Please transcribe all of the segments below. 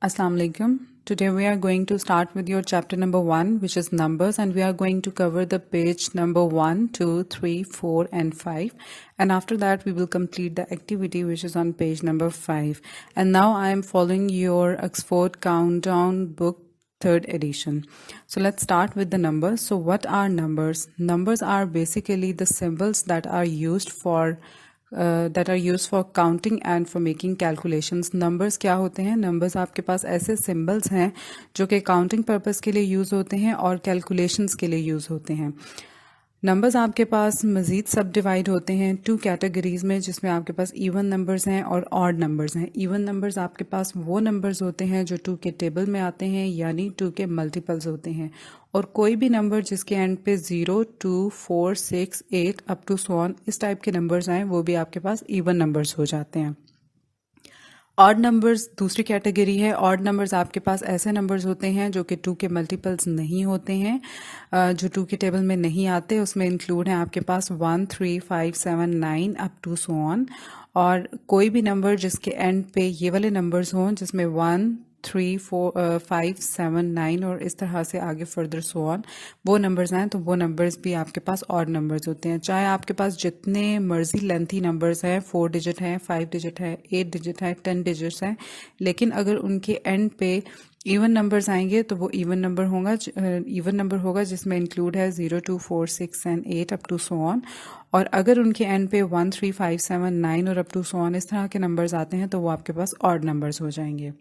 Assalamu alaikum. Today we are going to start with your chapter number 1, which is numbers, and we are going to cover the page number 1, 2, 3, 4 and 5, and after that we will complete the activity which is on page number 5. And now I am following your Oxford Countdown book 3rd edition. So let's start with the numbers. So what are numbers? Numbers are basically the symbols that are used for counting and for making calculations. Numbers क्या होते हैं? Numbers आपके पास ऐसे symbols हैं जो कि counting purpose के लिए यूज़ होते हैं और कैलकुलेशंस के लिए यूज़ होते हैं. नंबर्स आपके पास मज़ीद सब डिवाइड होते हैं 2 कैटेगरीज में, जिसमें आपके पास इवन नंबर्स हैं और ऑड नंबर्स हैं. इवन नंबर्स आपके पास वो नंबर्स होते हैं जो 2 के टेबल में आते हैं, यानी 2 के मल्टीपल्स होते हैं. और कोई भी नंबर जिसके एंड पे 0, 2, 4, 6, 8 अप टू सो ऑन इस टाइप के नंबर्स आए वो भी आपके पास इवन नंबर्स हो जाते हैं. ऑड नंबर्स दूसरी कैटेगरी है. ऑड नंबर्स आपके पास ऐसे नंबर्स होते हैं जो कि 2 के मल्टीपल्स नहीं होते हैं, जो 2 के टेबल में नहीं आते. उसमें इंक्लूड हैं आपके पास 1, 3, 5, 7, 9 अप टू सो ऑन. और कोई भी नंबर जिसके एंड पे ये वाले नंबर्स हों जिसमें 1, 3, 4, 5, 7, 9 और इस तरह से आगे फर्दर सो ऑन वो नंबर्स आए तो वो नंबर्स भी आपके पास ऑड नंबर्स होते हैं. चाहे आपके पास जितने मर्जी लेंथी नंबर्स हैं, 4 डिजिट हैं, 5 डिजिट है, 8 डिजिट है, 10 डिजिट्स हैं, लेकिन अगर उनके एंड पे इवन नंबर्स आएंगे तो वो इवन नंबर होगा जिसमें इंक्लूड है 0, 2, 4, 6 and 8 up to so on. और अगर उनके एंड पे 1, 3, 5, 7, 9 और अप टू सो ऑन इस तरह के नंबर्स आते हैं तो वो आपके पास ऑड नंबर्स हो जाएंगे.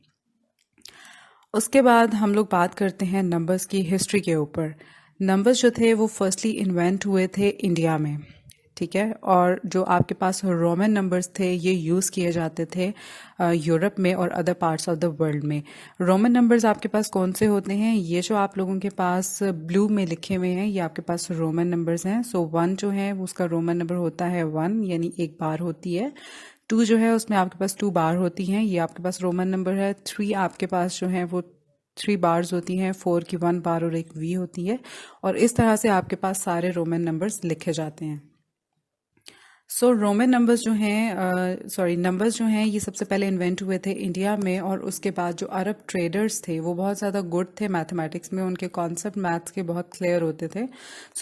उसके बाद हम लोग बात करते हैं नंबर्स की हिस्ट्री के ऊपर. नंबर्स जो थे वो फर्स्टली इन्वेंट हुए थे इंडिया में, ठीक है. और जो आपके पास रोमन नंबर्स थे ये यूज़ किए जाते थे यूरोप में और other parts of the world में. रोमन नंबर्स आपके पास कौन से होते हैं? ये जो आप लोगों के पास ब्लू में लिखे हुए हैं ये आपके पास रोमन नंबर्स हैं. सो 1 जो है उसका रोमन नंबर होता है 1, यानी एक बार होती है. 2 जो है उसमें आपके पास 2 बार होती हैं, ये आपके पास रोमन नंबर है. 3 आपके पास जो है वो 3 बार्स होती हैं. 4 की 1 बार और एक वी होती है. और इस तरह से आपके पास सारे रोमन नंबर्स लिखे जाते हैं. रोमन नंबर्स जो हैं नंबर्स जो हैं ये सबसे पहले इन्वेंट हुए थे इंडिया में. और उसके बाद जो अरब ट्रेडर्स थे वो बहुत ज़्यादा गुड थे मैथमेटिक्स में, उनके कॉन्सेप्ट मैथ्स के बहुत क्लियर होते थे.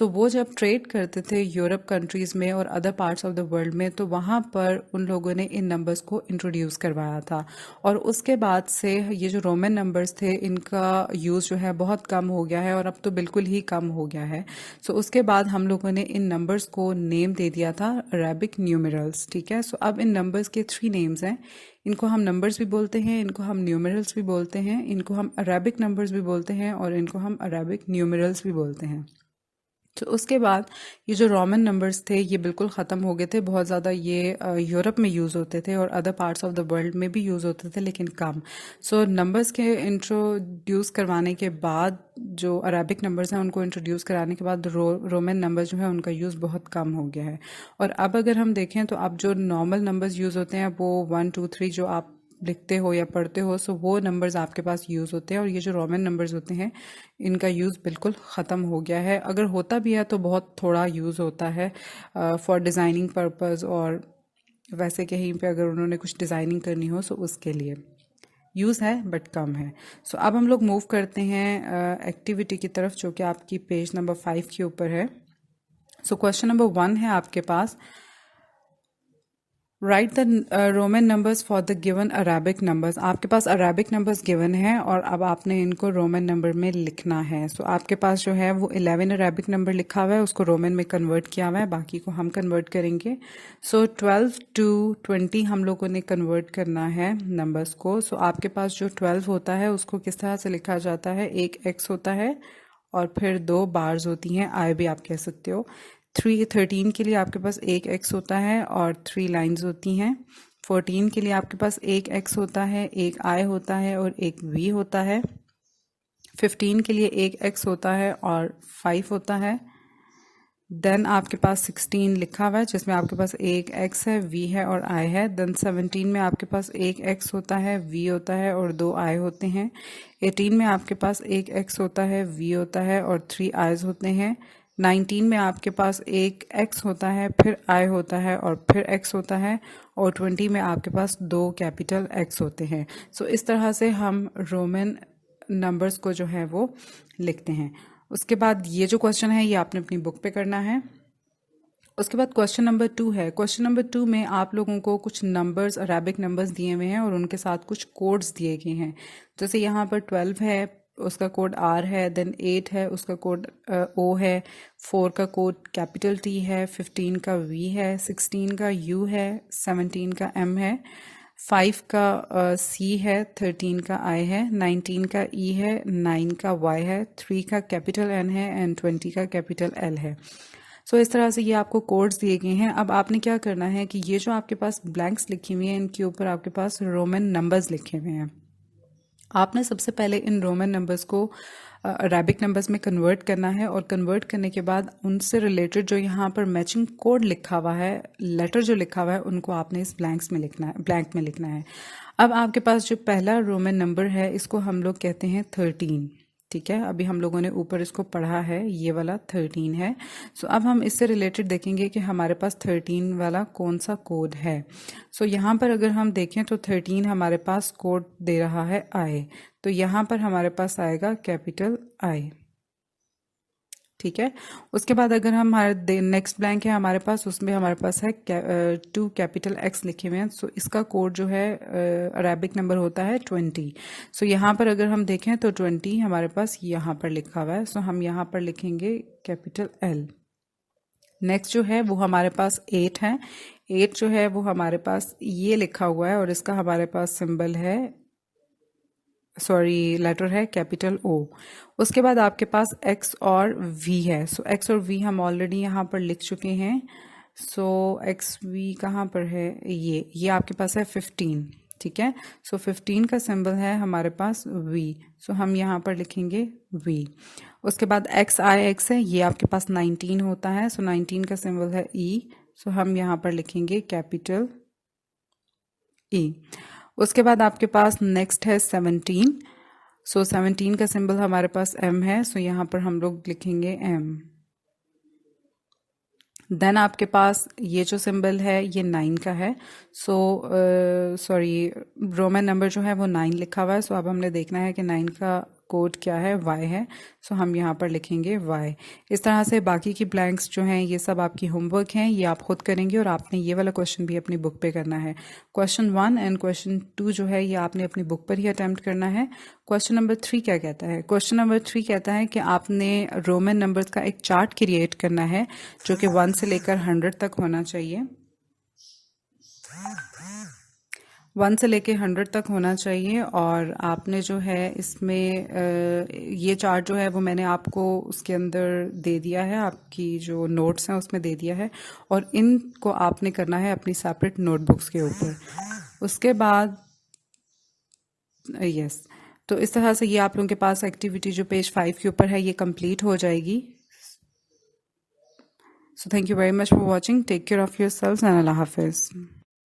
वो जब ट्रेड करते थे यूरोप कंट्रीज़ में और other parts of the world में तो वहाँ पर उन लोगों ने इन नंबर्स को इंट्रोड्यूस करवाया था. और उसके बाद से ये जो रोमन नंबर्स थे इनका यूज़ जो है बहुत कम हो गया है और अब तो बिल्कुल ही कम हो गया है. उसके बाद हम लोगों ने इन नंबर्स को नेम दे दिया था अरेबिक न्यूमरल्स, ठीक है. अब इन नंबर्स के 3 नेम्स हैं. इनको हम नंबर्स भी बोलते हैं, इनको हम न्यूमरल्स भी बोलते हैं, इनको हम अरेबिक नंबर्स भी बोलते हैं और इनको हम अरेबिक न्यूमरल्स भी बोलते हैं. तो उसके बाद ये जो रोमन नंबर्स थे ये बिल्कुल ख़त्म हो गए थे. बहुत ज़्यादा ये यूरोप में यूज़ होते थे और other parts of the world में भी यूज़ होते थे लेकिन कम. नंबर्स के इंट्रोड्यूस करवाने के बाद जो अरेबिक नंबर्स हैं उनको इंट्रोड्यूस कराने के बाद रोमन नंबर जो है उनका यूज़ बहुत कम हो गया है. और अब अगर हम देखें तो अब जो नॉर्मल नंबर्स यूज़ होते हैं वो 1, 2, 3 जो आप लिखते हो या पढ़ते हो वो नंबर्स आपके पास यूज़ होते हैं. और ये जो रोमन नंबर्स होते हैं इनका यूज़ बिल्कुल ख़त्म हो गया है. अगर होता भी है तो बहुत थोड़ा यूज़ होता है फॉर डिज़ाइनिंग पर्पस, और वैसे कहीं पे अगर उन्होंने कुछ डिज़ाइनिंग करनी हो तो उसके लिए यूज़ है बट कम है. अब हम लोग मूव करते हैं एक्टिविटी की तरफ जो कि आपकी पेज नंबर 5 के ऊपर है. क्वेश्चन नंबर 1 है आपके पास, write the Roman numbers for the given Arabic numbers. आपके पास अरेबिक नंबर्स गिवन है और अब आपने इनको रोमन नंबर में लिखना है. आपके पास जो है वो 11 अरेबिक नंबर लिखा हुआ है, उसको रोमन में कन्वर्ट किया हुआ है, बाकी को हम कन्वर्ट करेंगे. 12 to 20 हम लोगों ने कन्वर्ट करना है नंबर्स को. आपके पास जो 12 होता है उसको किस तरह से लिखा जाता है? एक एक्स होता है और फिर 2 बार्स होती हैं, आई भी आप कह सकते हो. 13 के लिए आपके पास एक एक्स होता है और 3 लाइंस होती हैं. 14 के लिए आपके पास एक एक्स होता है, एक आई होता है और एक वी होता है. 15 के लिए एक एक्स होता है और 5 होता है. देन आपके पास 16 लिखा हुआ है जिसमें आपके पास एक एक्स है, वी है और आई है. देन 17 में आपके पास एक एक्स होता है, वी होता है और 2 आई होते हैं. 18 में आपके पास एक एक्स होता है, वी होता है और 3 आईज होते हैं. 19 में आपके पास एक x होता है, फिर I होता है और फिर x होता है, और 20 में आपके पास 2 कैपिटल X होते हैं। सो इस तरह से हम रोमन नंबर्स को जो है वो लिखते हैं। उसके बाद ये जो क्वेश्चन है ये आपने अपनी बुक पे करना है। उसके बाद क्वेश्चन नंबर 2 है। क्वेश्चन नंबर 2 में आप लोगों को कुछ नंबर्स, अरेबिक नंबर्स दिए हुए हैं और उनके साथ कुछ कोड्स दिए गए हैं। जैसे यहाँ पर 12 है, उसका कोड R है, देन 8 है, उसका कोड O है, 4 का कोड कैपिटल T है, 15 का V है, 16 का U है, 17 का M है, 5 का C है, 13 का I है, 19 का E है, 9 का Y है, 3 का कैपिटल N है एंड 20 का कैपिटल L है। सो इस तरह से ये आपको कोड्स दिए गए हैं। अब आपने क्या करना है कि ये जो आपके पास ब्लैंक्स लिखी हुई हैं इनके ऊपर आपके पास रोमन नंबर्स लिखे हुए हैं। आपने सबसे पहले इन रोमन नंबर्स को अरेबिक नंबर्स में कन्वर्ट करना है, और कन्वर्ट करने के बाद उनसे रिलेटेड जो यहाँ पर मैचिंग कोड लिखा हुआ है, लेटर जो लिखा हुआ है, उनको आपने इस ब्लैंक में लिखना है। अब आपके पास जो पहला रोमन नंबर है इसको हम लोग कहते हैं 13। ठीक है, अभी हम लोगों ने ऊपर इसको पढ़ा है, ये वाला 13 है। सो अब हम इससे रिलेटेड देखेंगे कि हमारे पास 13 वाला कौन सा कोड है। सो यहाँ पर अगर हम देखें तो 13 हमारे पास कोड दे रहा है आई, तो यहाँ पर हमारे पास आएगा कैपिटल आई। ठीक है, उसके बाद अगर हम हमारे नेक्स्ट ब्लैंक है हमारे पास, उसमें हमारे पास है 2 कैपिटल X लिखे हुए हैं। सो इसका कोड जो है अरेबिक नंबर होता है 20। सो यहाँ पर अगर हम देखें तो 20 हमारे पास यहाँ पर लिखा हुआ है। सो हम यहाँ पर लिखेंगे कैपिटल L। नेक्स्ट जो है वो हमारे पास 8 है। 8 जो है वो हमारे पास ये लिखा हुआ है और इसका हमारे पास सिंबल है, सॉरी लेटर है कैपिटल O। उसके बाद आपके पास X और V है। सो X और V हम ऑलरेडी यहाँ पर लिख चुके हैं। सो X V कहाँ पर है, ये आपके पास है 15। ठीक है, सो 15 का सिंबल है हमारे पास V। सो हम यहाँ पर लिखेंगे V। उसके बाद X है, ये आपके पास 19 होता है। सो 19 का सिंबल है E। सो हम यहाँ पर लिखेंगे कैपिटल E। उसके बाद आपके पास नेक्स्ट है 17। सो 17 का सिंबल हमारे पास M है। सो यहाँ पर हम लोग लिखेंगे M। देन आपके पास ये जो सिंबल है ये 9 का है। सो सॉरी, रोमन नंबर जो है वो 9 लिखा हुआ है। सो अब हमने देखना है कि 9 का कोड क्या है, Y है। सो हम यहाँ पर लिखेंगे Y। इस तरह से बाकी की ब्लैंक्स जो हैं ये सब आपकी होमवर्क हैं, ये आप खुद करेंगे और आपने ये वाला क्वेश्चन भी अपनी बुक पे करना है। क्वेश्चन 1 एंड क्वेश्चन 2 जो है ये आपने अपनी बुक पर ही अटेम्प्ट करना है। क्वेश्चन नंबर 3 क्या कहता है? क्वेश्चन नंबर 3 कहता है कि आपने रोमन नंबर्स का एक चार्ट क्रिएट करना है जो कि 1 से लेकर 100 तक होना चाहिए। 1 से लेके 100 तक होना चाहिए, और आपने जो है इसमें ये चार्ट जो है वो मैंने आपको उसके अंदर दे दिया है, आपकी जो नोट्स हैं उसमें दे दिया है, और इनको आपने करना है अपनी सेपरेट नोटबुक्स के ऊपर। उसके बाद यस, तो इस तरह से ये आप लोगों के पास एक्टिविटी जो पेज 5 के ऊपर है ये कंप्लीट हो जाएगी। So thank you very much for watching, take care of your selves and अल्लाह हाफिज़।